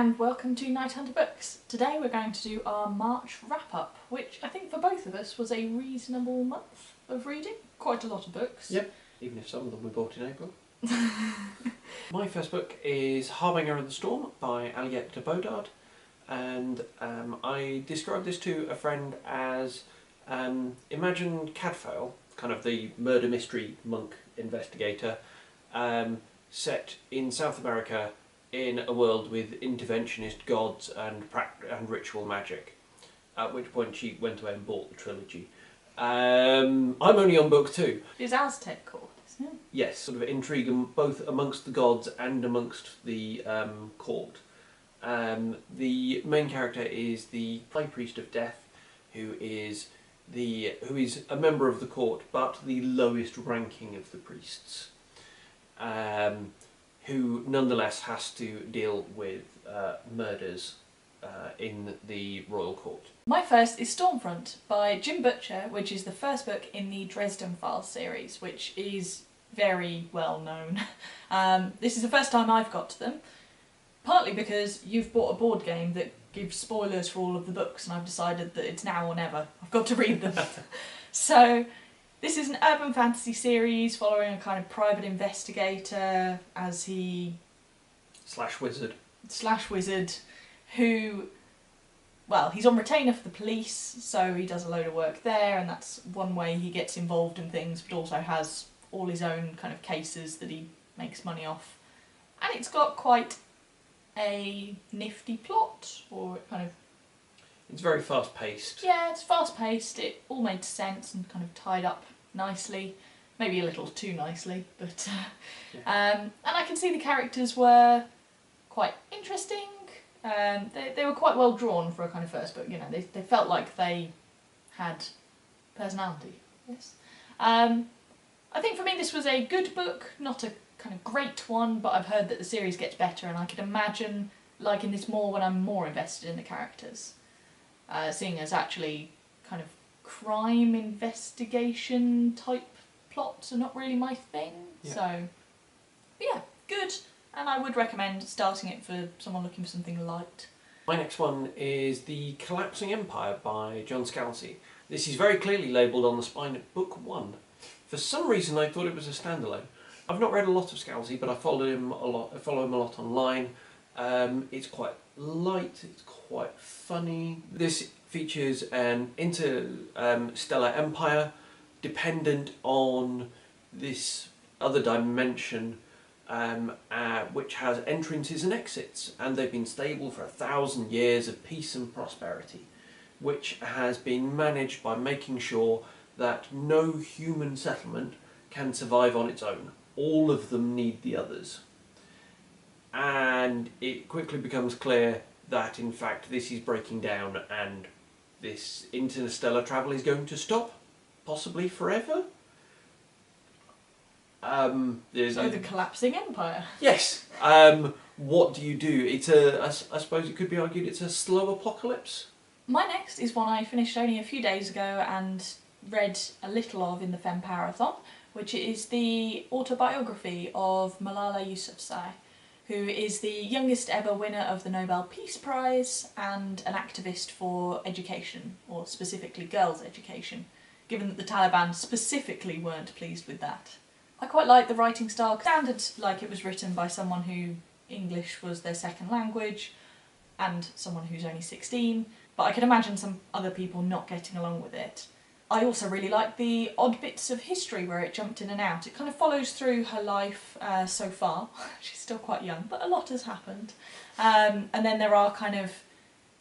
and welcome to KnightHunter Books. Today we're going to do our March wrap-up, which I think for both of us was a reasonable month of reading. Quite a lot of books. Yep, even if some of them we bought in April. My first book is Harbinger of the Storm by Alliette de Bodard, and I described this to a friend as imagine Cadfael, kind of the murder mystery monk investigator, set in South America in a world with interventionist gods and ritual magic. At which point she went away and bought the trilogy. I'm only on book 2. It's Aztec court, isn't it? Yes, sort of intrigue both amongst the gods and amongst the court. The main character is the High Priest of Death, who is a member of the court, but the lowest ranking of the priests. Who nonetheless has to deal with murders in the royal court. My first is Stormfront by Jim Butcher, which is the first book in the Dresden Files series, which is very well known. This is the first time I've got to them, partly because you've bought a board game that gives spoilers for all of the books and I've decided that it's now or never. I've got to read them. So this is an urban fantasy series following a kind of private investigator as he... Slash wizard who... Well, he's on retainer for the police, so he does a load of work there, and that's one way he gets involved in things, but also has all his own kind of cases that he makes money off. And it's got quite a nifty plot, or kind of... It's very fast-paced. Yeah, it's fast-paced, it all made sense and kind of tied up nicely. Maybe a little too nicely, but... and I can see the characters were quite interesting. They were quite well drawn for a kind of first book, you know, they felt like they had personality. Yes. I think for me this was a good book, not a kind of great one, but I've heard that the series gets better and I could imagine liking this more when I'm more invested in the characters. Seeing as actually kind of crime investigation type plots are not really my thing, so yeah, good. And I would recommend starting it for someone looking for something light. My next one is The Collapsing Empire by John Scalzi. This is very clearly labelled on the spine of book 1. For some reason I thought it was a standalone. I've not read a lot of Scalzi, but I follow him a lot online. It's quite light, it's quite funny. This features an interstellar empire dependent on this other dimension, which has entrances and exits, and they've been stable for 1,000 years of peace and prosperity, which has been managed by making sure that no human settlement can survive on its own. All of them need the others. And it quickly becomes clear that in fact this is breaking down and this interstellar travel is going to stop, possibly forever. So the collapsing empire. Yes. What do you do? It's I suppose it could be argued it's a slow apocalypse. My next is one I finished only a few days ago and read a little of in the Femparathon, which is the autobiography of Malala Yusafzai, who is the youngest ever winner of the Nobel Peace Prize and an activist for education, or specifically girls' education, given that the Taliban specifically weren't pleased with that. I quite like the writing style. It sounded like it was written by someone who English was their second language and someone who's only 16, but I could imagine some other people not getting along with it. I also really like the odd bits of history where it jumped in and out. It kind of follows through her life so far. She's still quite young, but a lot has happened. And then there are kind of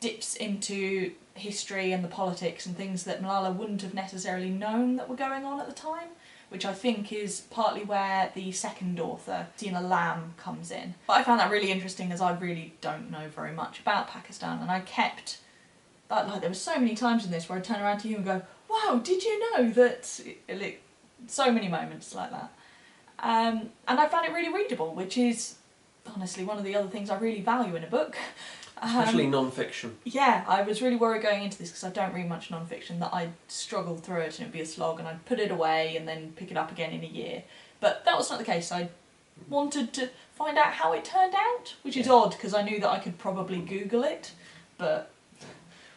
dips into history and the politics and things that Malala wouldn't have necessarily known that were going on at the time, which I think is partly where the second author, Tina Lamb, comes in. But I found that really interesting as I really don't know very much about Pakistan, and I kept, like there were so many times in this where I'd turn around to you and go, wow, did you know that, so many moments like that. And I found it really readable, which is honestly one of the other things I really value in a book. Especially non-fiction. Yeah, I was really worried going into this because I don't read much non-fiction that I'd struggle through it and it'd be a slog and I'd put it away and then pick it up again in a year. But that was not the case. I wanted to find out how it turned out, which is odd because I knew that I could probably Google it, but...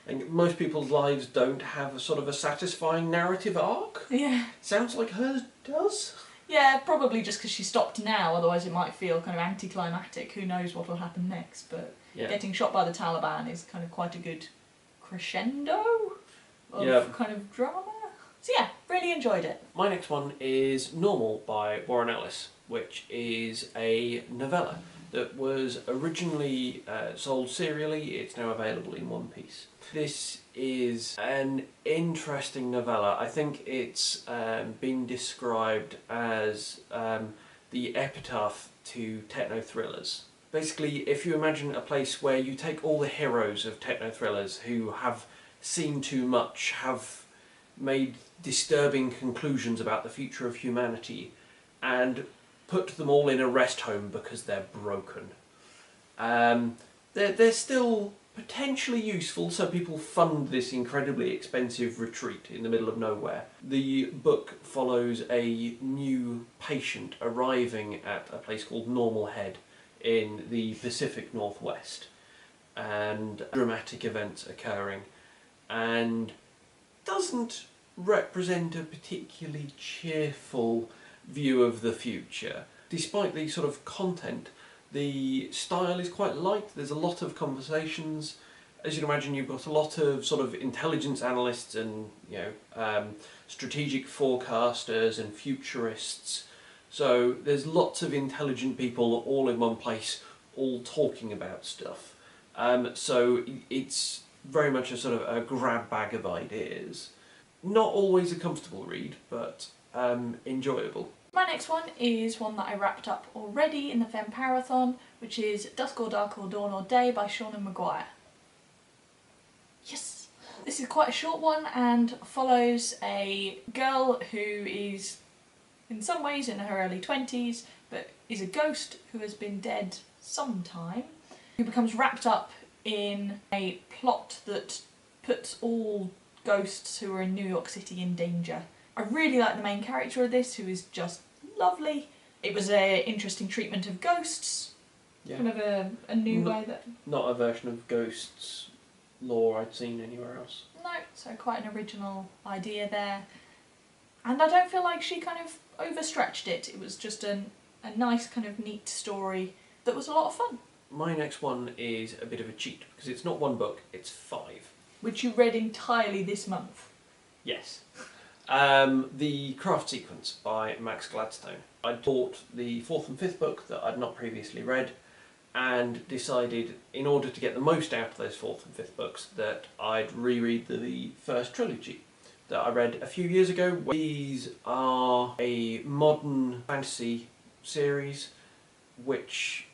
I think most people's lives don't have a sort of a satisfying narrative arc. Yeah. Sounds like hers does. Yeah, probably just because she stopped now, otherwise it might feel kind of anticlimactic. Who knows what will happen next, but getting shot by the Taliban is kind of quite a good crescendo of kind of drama. So yeah, really enjoyed it. My next one is Normal by Warren Ellis, which is a novella that was originally sold serially. It's now available in one piece. This is an interesting novella. I think it's been described as the epitaph to techno thrillers. Basically, if you imagine a place where you take all the heroes of techno thrillers who have seen too much, have made disturbing conclusions about the future of humanity, and put them all in a rest home because they're broken. They're still potentially useful, so people fund this incredibly expensive retreat in the middle of nowhere. The book follows a new patient arriving at a place called Normal Head in the Pacific Northwest, and dramatic events occurring, and doesn't represent a particularly cheerful view of the future. Despite the sort of content, the style is quite light. There's a lot of conversations. As you can imagine, you've got a lot of sort of intelligence analysts and strategic forecasters and futurists. So there's lots of intelligent people all in one place, all talking about stuff. So it's very much a sort of a grab bag of ideas. Not always a comfortable read, but enjoyable. My next one is one that I wrapped up already in the Femparathon, which is Dusk or Dark or Dawn or Day by Seanan Maguire. Yes! This is quite a short one and follows a girl who is in some ways in her early 20s, but is a ghost who has been dead some time, who becomes wrapped up in a plot that puts all ghosts who are in New York City in danger. I really like the main character of this, who is just lovely. It was an interesting treatment of ghosts, kind of a new way that... Not a version of ghosts lore I'd seen anywhere else. No, so quite an original idea there. And I don't feel like she kind of overstretched it. It was just a nice kind of neat story that was a lot of fun. My next one is a bit of a cheat, because it's not one book, it's 5. Which you read entirely this month. Yes. The Craft Sequence by Max Gladstone. I bought the 4th and 5th book that I'd not previously read, and decided, in order to get the most out of those 4th and 5th books, that I'd reread the first trilogy that I read a few years ago. These are a modern fantasy series which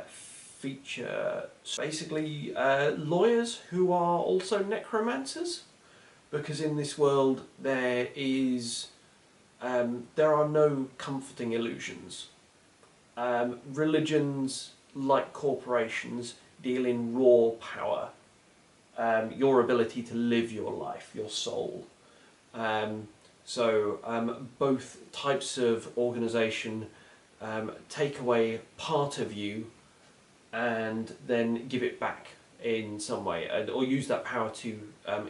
feature basically lawyers who are also necromancers, because in this world there are no comforting illusions. Religions, like corporations, deal in raw power, your ability to live your life, your soul. Both types of organisation take away part of you and then give it back in some way, or use that power to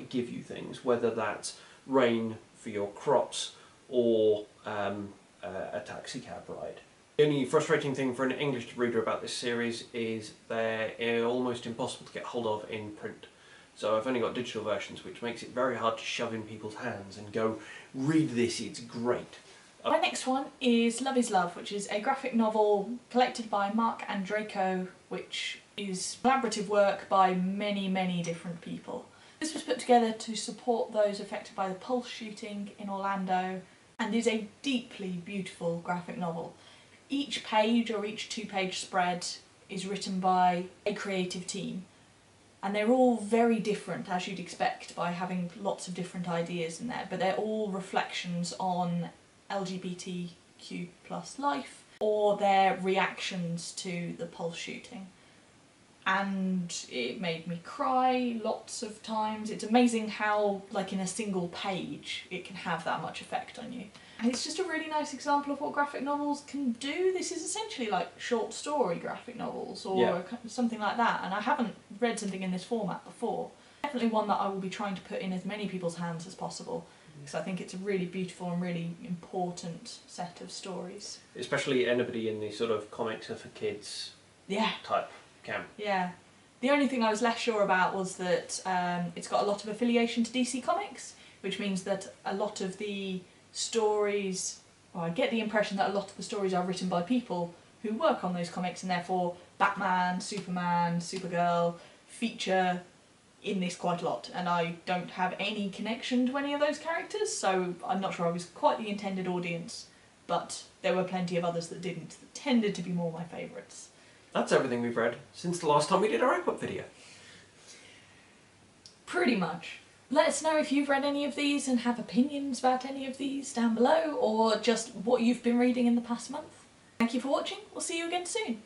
give you things, whether that's rain for your crops or a taxi cab ride. The only frustrating thing for an English reader about this series is they're almost impossible to get hold of in print. So I've only got digital versions, which makes it very hard to shove in people's hands and go, read this, it's great. My next one is Love is Love, which is a graphic novel collected by Mark and Draco, which is collaborative work by many, many different people. This was put together to support those affected by the Pulse shooting in Orlando, and is a deeply beautiful graphic novel. Each page, or each 2-page spread, is written by a creative team. And they're all very different, as you'd expect, by having lots of different ideas in there, but they're all reflections on LGBTQ+ life, or their reactions to the Pulse shooting. And it made me cry lots of times. It's amazing how, like in a single page, it can have that much effect on you. And it's just a really nice example of what graphic novels can do. This is essentially like short story graphic novels or something like that, and I haven't read something in this format before. Definitely one that I will be trying to put in as many people's hands as possible, because I think it's a really beautiful and really important set of stories. Especially anybody in the sort of comics are for kids type camp. Yeah. The only thing I was less sure about was that it's got a lot of affiliation to DC Comics, which means that a lot of the stories, well, I get the impression that a lot of the stories are written by people who work on those comics, and therefore Batman, Superman, Supergirl feature in this quite a lot, and I don't have any connection to any of those characters, so I'm not sure I was quite the intended audience, but there were plenty of others that didn't, that tended to be more my favourites. That's everything we've read since the last time we did our wrap-up video. Pretty much. Let us know if you've read any of these and have opinions about any of these down below, or just what you've been reading in the past month. Thank you for watching, we'll see you again soon.